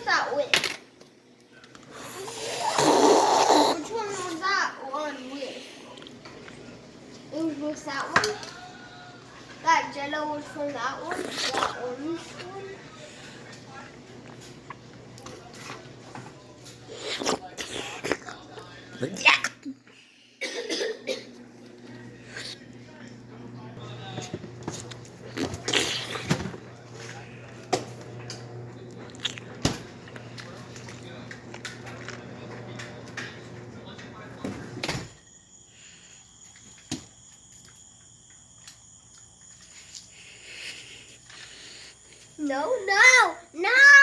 that with? Which one was that one with? It was with that one. That jello was from that one. That orange one. No, no, no!